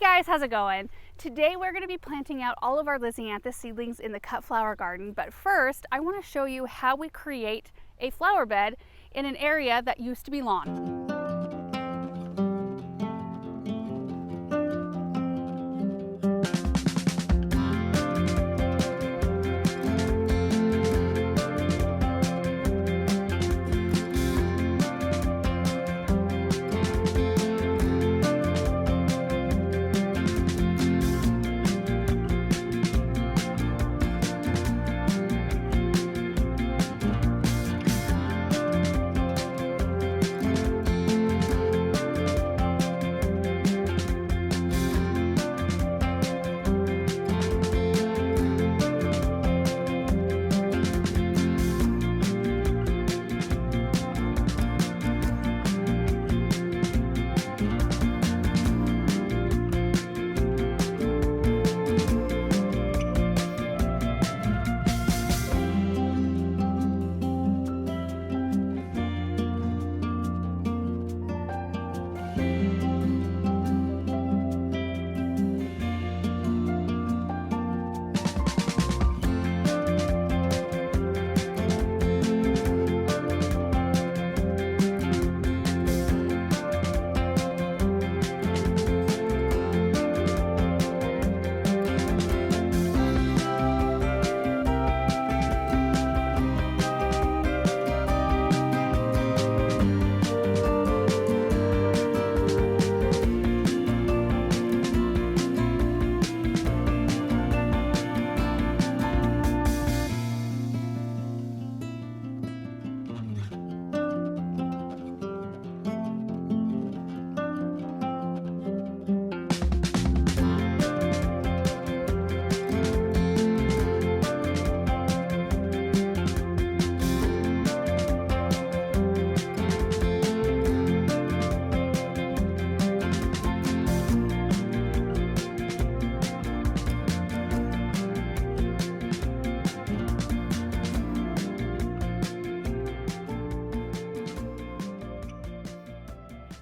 guys, how's it going? Today we're going to be planting out all of our Lisianthus seedlings in the cut flower garden, but first I want to show you how we create a flower bed in an area that used to be lawn.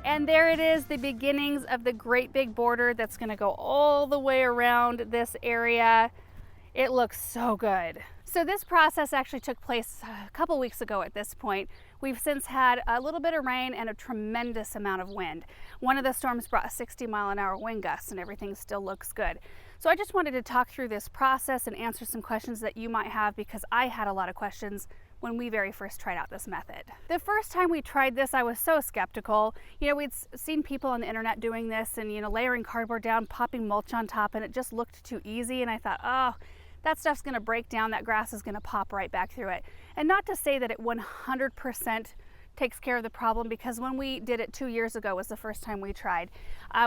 And there it is, the beginnings of the great big border that's going to go all the way around this area. It looks so good. So this process actually took place a couple weeks ago at this point. We've since had a little bit of rain and a tremendous amount of wind. One of the storms brought 60-mile-an-hour wind gusts and everything still looks good. So I just wanted to talk through this process and answer some questions that you might have, because I had a lot of questions when we very first tried out this method. The first time we tried this, I was so skeptical. You know, we'd seen people on the internet doing this and, you know, layering cardboard down, popping mulch on top, and it just looked too easy. And I thought, oh, that stuff's gonna break down, that grass is gonna pop right back through it. And not to say that it 100% takes care of the problem, because when we did it 2 years ago was the first time we tried.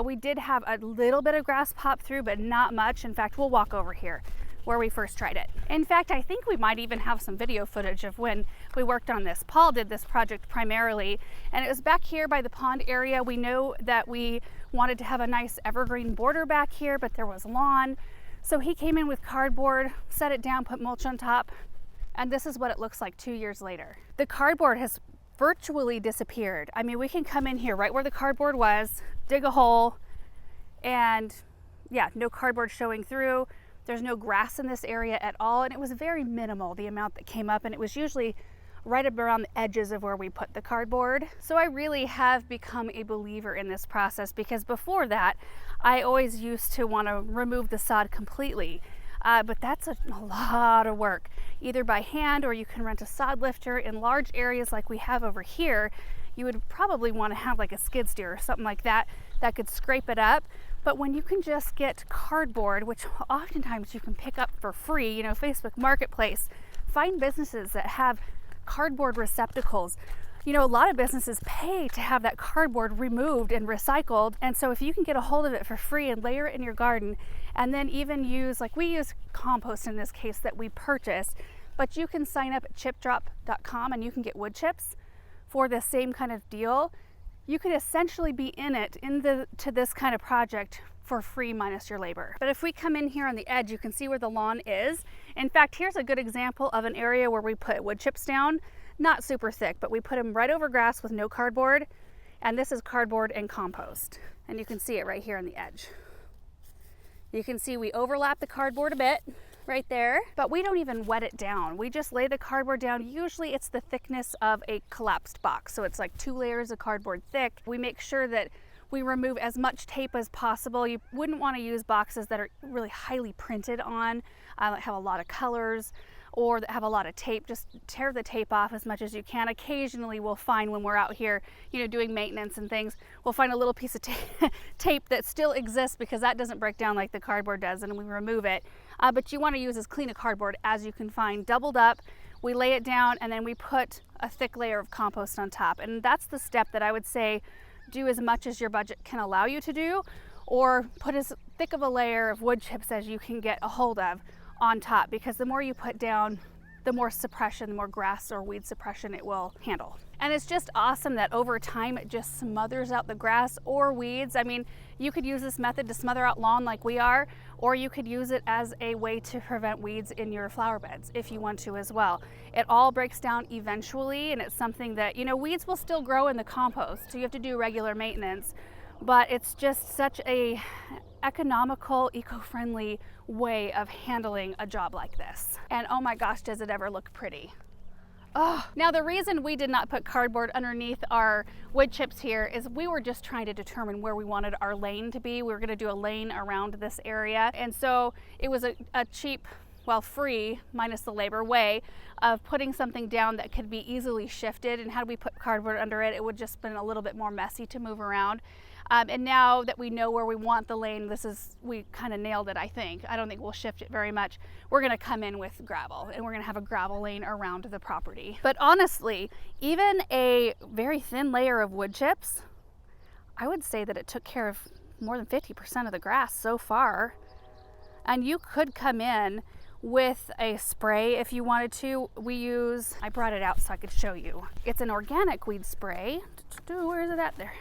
We did have a little bit of grass pop through, but not much. In fact, we'll walk over here where we first tried it. In fact, I think we might even have some video footage of when we worked on this. Paul did this project primarily, and it was back here by the pond area. We know that we wanted to have a nice evergreen border back here, but there was lawn. So he came in with cardboard, set it down, put mulch on top, and this is what it looks like 2 years later. The cardboard has virtually disappeared. I mean, we can come in here right where the cardboard was, dig a hole, and yeah, no cardboard showing through. There's no grass in this area at all, and it was very minimal, the amount that came up, and it was usually right up around the edges of where we put the cardboard. So I really have become a believer in this process, because before that, I always used to want to remove the sod completely. But that's a lot of work, either by hand or you can rent a sod lifter. In large areas like we have over here, you would probably want to have like a skid steer or something like that that could scrape it up. But when you can just get cardboard, which oftentimes you can pick up for free, you know, Facebook Marketplace, find businesses that have cardboard receptacles. You know, a lot of businesses pay to have that cardboard removed and recycled. And so if you can get a hold of it for free and layer it in your garden, and then even use, like we use compost in this case that we purchased, but you can sign up at chipdrop.com and you can get wood chips for the same kind of deal. You could essentially be in it to this kind of project for free minus your labor. But if we come in here on the edge, you can see where the lawn is. In fact, here's a good example of an area where we put wood chips down, not super thick, but we put them right over grass with no cardboard. And this is cardboard and compost. And you can see it right here on the edge. You can see we overlap the cardboard a bit right there, but we don't even wet it down. We just lay the cardboard down. Usually it's the thickness of a collapsed box. So it's like 2 layers of cardboard thick. We make sure that we remove as much tape as possible. You wouldn't want to use boxes that are really highly printed on, that have a lot of colors, or that have a lot of tape. Just tear the tape off as much as you can. Occasionally we'll find, when we're out here, you know, doing maintenance and things, we'll find a little piece of tape that still exists because that doesn't break down like the cardboard does, and we remove it. But you want to use as clean a cardboard as you can find, doubled up. We lay it down and then we put a thick layer of compost on top. And that's the step that I would say do as much as your budget can allow you to do, or put as thick of a layer of wood chips as you can get a hold of on top, because the more you put down, the more suppression, the more grass or weed suppression it will handle. And it's just awesome that over time it just smothers out the grass or weeds. I mean, you could use this method to smother out lawn like we are, or you could use it as a way to prevent weeds in your flower beds if you want to as well. It all breaks down eventually, and it's something that, you know, weeds will still grow in the compost, so you have to do regular maintenance, but it's just such a economical, eco-friendly way of handling a job like this. And oh my gosh, does it ever look pretty. Oh, now the reason we did not put cardboard underneath our wood chips here is we were just trying to determine where we wanted our lane to be. We were going to do a lane around this area, and so it was a cheap, well, free, minus the labor, way of putting something down that could be easily shifted. And had we put cardboard under it, it would just been a little bit more messy to move around. And now that we know where we want the lane, we kind of nailed it, I think. I don't think we'll shift it very much. We're gonna come in with gravel, and we're gonna have a gravel lane around the property. But honestly, even a very thin layer of wood chips, I would say that it took care of more than 50% of the grass so far. And you could come in with a spray if you wanted to. I brought it out so I could show you. It's an organic weed spray. Where is it at there?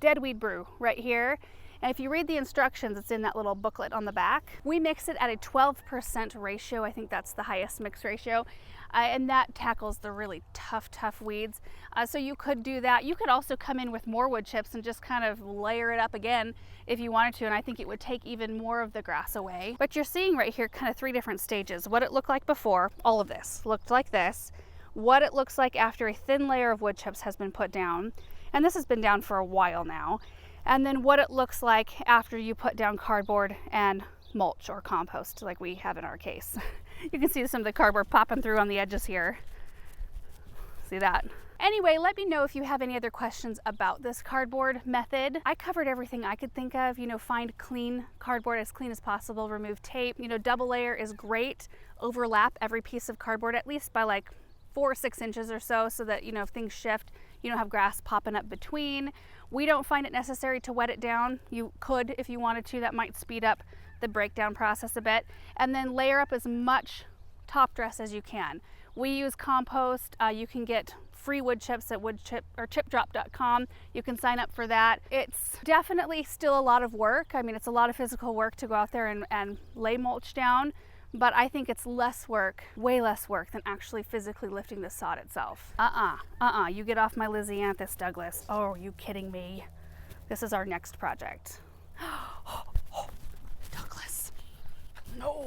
Dead weed brew right here. And if you read the instructions, it's in that little booklet on the back. We mix it at a 12% ratio. I think that's the highest mix ratio. And that tackles the really tough weeds. So you could do that. You could also come in with more wood chips and just kind of layer it up again if you wanted to. And I think it would take even more of the grass away. But you're seeing right here kind of 3 different stages. What it looked like before, all of this looked like this. What it looks like after a thin layer of wood chips has been put down. And this has been down for a while now. And then what it looks like after you put down cardboard and mulch or compost like we have in our case. You can see some of the cardboard popping through on the edges here. See that? Anyway, let me know if you have any other questions about this cardboard method. I covered everything I could think of. You know, find clean cardboard, as clean as possible, remove tape. You know, double layer is great. Overlap every piece of cardboard at least by like 4 or 6 inches or so that, you know, if things shift, you don't have grass popping up between. We don't find it necessary to wet it down. You could if you wanted to. That might speed up the breakdown process a bit. And then layer up as much top dress as you can. We use compost. You can get free wood chips at chipdrop.com. You can sign up for that. It's definitely still a lot of work. I mean, it's a lot of physical work to go out there and lay mulch down. But I think it's less work, way less work than actually physically lifting the sod itself. You get off my Lisianthus, Douglas. Oh, are you kidding me? This is our next project. Douglas, no.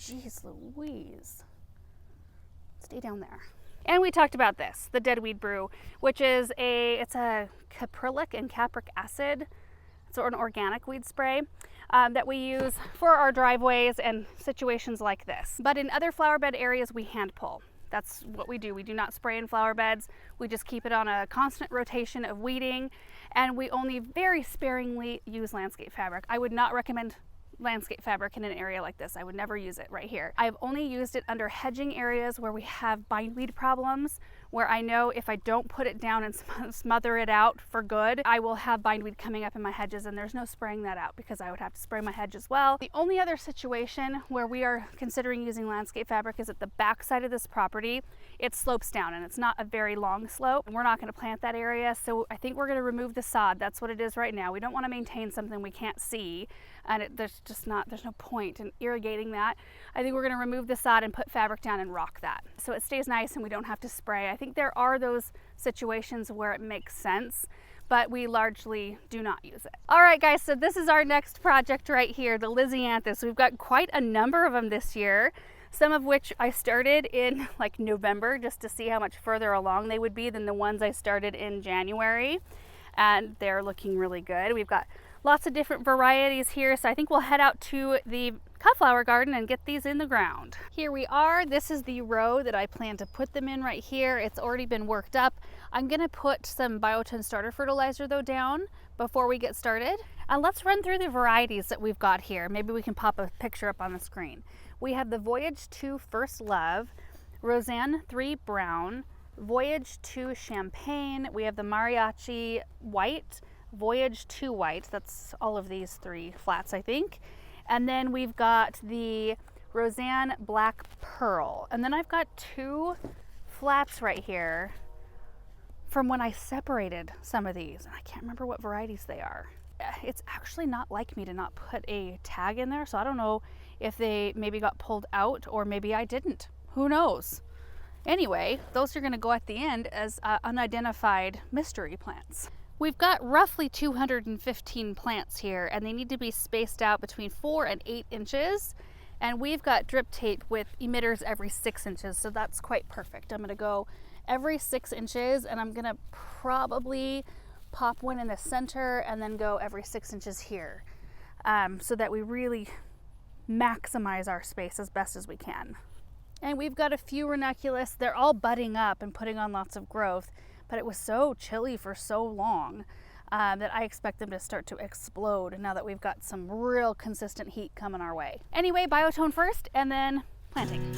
Jeez Louise. Stay down there. And we talked about this, the dead weed brew, which is it's a caprylic and capric acid. It's an organic weed spray that we use for our driveways and situations like this. But in other flower bed areas, we hand pull. That's what we do. We do not spray in flower beds. We just keep it on a constant rotation of weeding, and we only very sparingly use landscape fabric. I would not recommend landscape fabric in an area like this. I would never use it right here. I've only used it under hedging areas where we have bindweed problems, where I know if I don't put it down and smother it out for good, I will have bindweed coming up in my hedges, and there's no spraying that out because I would have to spray my hedge as well. The only other situation where we are considering using landscape fabric is at the back side of this property. It slopes down and it's not a very long slope, and we're not going to plant that area, so I think we're going to remove the sod. That's what it is right now. We don't want to maintain something we can't see, and there's no point in irrigating that. I think we're going to remove the sod and put fabric down and rock that so it stays nice and we don't have to spray. I think there are those situations where it makes sense, but we largely do not use it. All right, guys, so this is our next project right here, the Lisianthus. We've got quite a number of them this year, some of which I started in like November just to see how much further along they would be than the ones I started in January. And they're looking really good. We've got lots of different varieties here, so I think we'll head out to the cutflower garden and get these in the ground. Here we are. This is the row that I plan to put them in right here. It's already been worked up. I'm gonna put some Biotin starter fertilizer though down before we get started. And let's run through the varieties that we've got here. Maybe we can pop a picture up on the screen. We have the Voyage 2 First Love, Roseanne 3 Brown, Voyage 2 Champagne, we have the Mariachi White, Voyage 2 White, that's all of these three flats I think. And then we've got the Roseanne Black Pearl. And then I've got two flats right here from when I separated some of these. And I can't remember what varieties they are. It's actually not like me to not put a tag in there, so I don't know if they maybe got pulled out or maybe I didn't. Who knows? Anyway, those are going to go at the end as unidentified mystery plants. We've got roughly 215 plants here, and they need to be spaced out between 4 and 8 inches. And we've got drip tape with emitters every 6 inches, so that's quite perfect. I'm going to go every 6 inches, and I'm going to probably pop one in the center and then go every 6 inches here, so that we really maximize our space as best as we can. And we've got a few ranunculus. They're all budding up and putting on lots of growth, but it was so chilly for so long that I expect them to start to explode now that we've got some real consistent heat coming our way. Anyway, biotone first and then planting.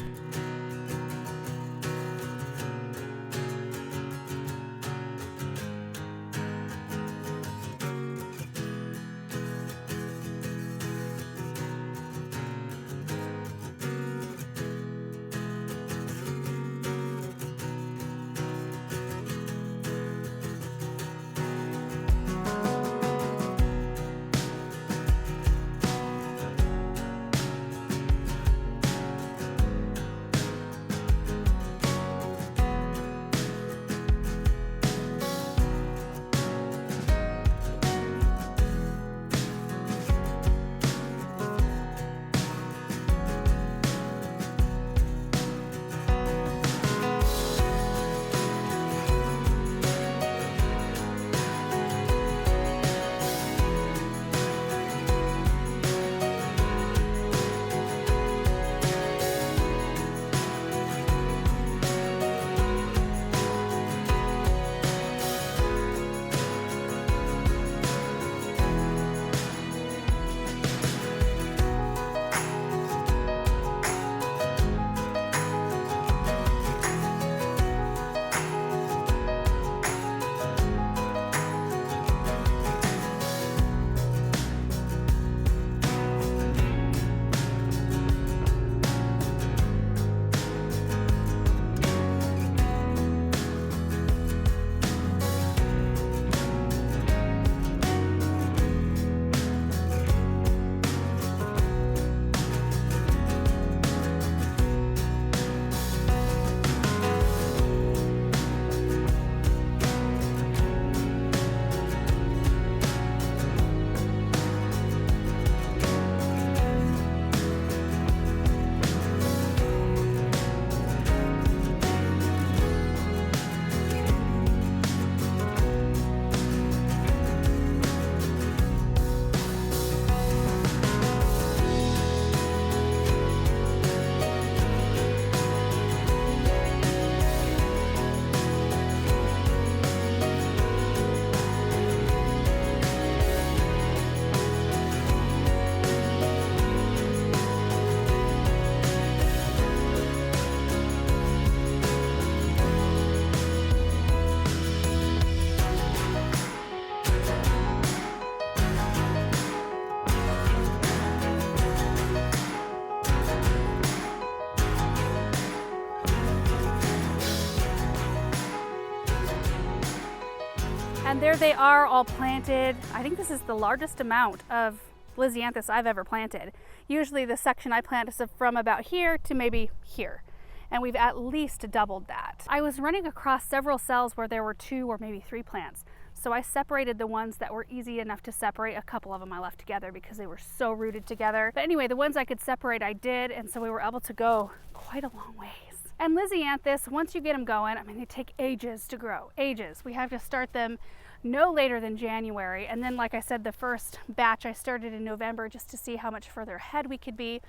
And there they are, all planted. I think this is the largest amount of Lisianthus I've ever planted. Usually the section I plant is from about here to maybe here, and we've at least doubled that. I was running across several cells where there were 2 or maybe 3 plants. So I separated the ones that were easy enough to separate. A couple of them I left together because they were so rooted together. But anyway, the ones I could separate, I did. And so we were able to go quite a long ways. And Lisianthus, once you get them going, I mean, they take ages to grow, ages. We have to start them no later than January. And then, like I said, the first batch I started in November just to see how much further ahead we could be.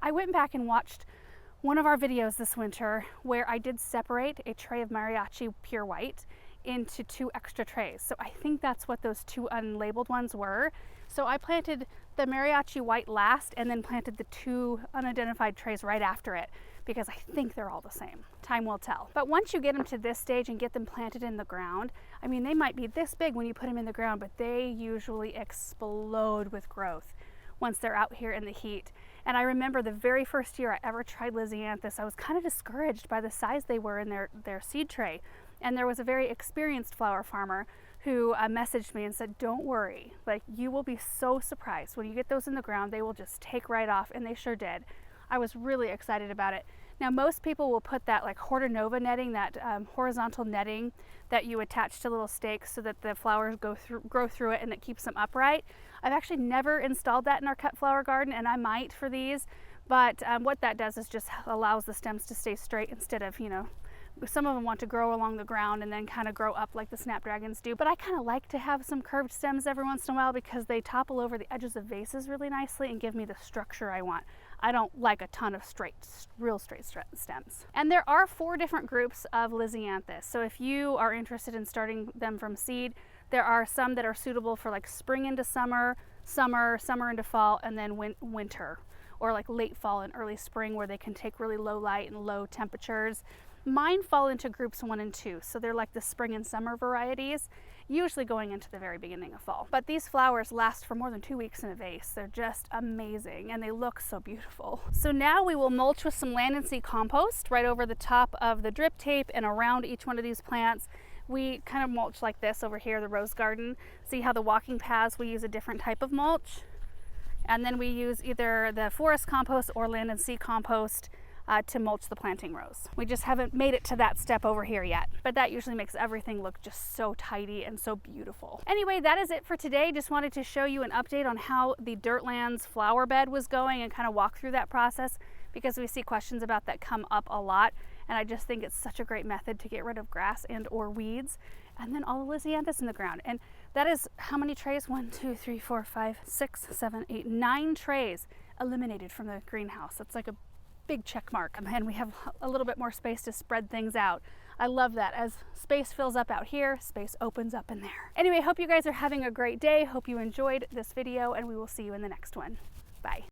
I went back and watched one of our videos this winter where I did separate a tray of mariachi pure white into 2 extra trays. So I think that's what those 2 unlabeled ones were. So I planted the mariachi white last and then planted the 2 unidentified trays right after it, because I think they're all the same. Time will tell. But once you get them to this stage and get them planted in the ground, I mean, they might be this big when you put them in the ground, but they usually explode with growth once they're out here in the heat. And I remember the very first year I ever tried Lisianthus, I was kind of discouraged by the size they were in their seed tray. And there was a very experienced flower farmer who messaged me and said, don't worry, like, you will be so surprised. When you get those in the ground, they will just take right off, and they sure did. I was really excited about it. Now, most people will put that like Hortanova netting, that horizontal netting that you attach to little stakes so that the flowers grow through it and it keeps them upright. I've actually never installed that in our cut flower garden, and I might for these, but what that does is just allows the stems to stay straight instead of, you know, some of them want to grow along the ground and then kind of grow up like the snapdragons do. But I kind of like to have some curved stems every once in a while because they topple over the edges of vases really nicely and give me the structure I want. I don't like a ton of real straight stems. And there are 4 different groups of Lisianthus. So if you are interested in starting them from seed, there are some that are suitable for like spring into summer, summer into fall, and then winter, or like late fall and early spring where they can take really low light and low temperatures. Mine fall into groups 1 and 2, so they're like the spring and summer varieties, usually going into the very beginning of fall. But these flowers last for more than 2 weeks in a vase. They're just amazing, and they look so beautiful. So now we will mulch with some land and sea compost right over the top of the drip tape and around each one of these plants. We kind of mulch like this over here, the rose garden. See how the walking paths, we use a different type of mulch. And then we use either the forest compost or land and sea compost to mulch the planting rows. We just haven't made it to that step over here yet, but that usually makes everything look just so tidy and so beautiful. Anyway, that is it for today. Just wanted to show you an update on how the Dirtlands flower bed was going and kind of walk through that process, because we see questions about that come up a lot, and I just think it's such a great method to get rid of grass and or weeds. And then all the Lisianthus in the ground. And that is how many trays? 1, 2, 3, 4, 5, 6, 7, 8, 9 trays eliminated from the greenhouse. That's like a big check mark, and we have a little bit more space to spread things out. I love that. As space fills up out here, space opens up in there. Anyway, hope you guys are having a great day. Hope you enjoyed this video, and we will see you in the next one. Bye.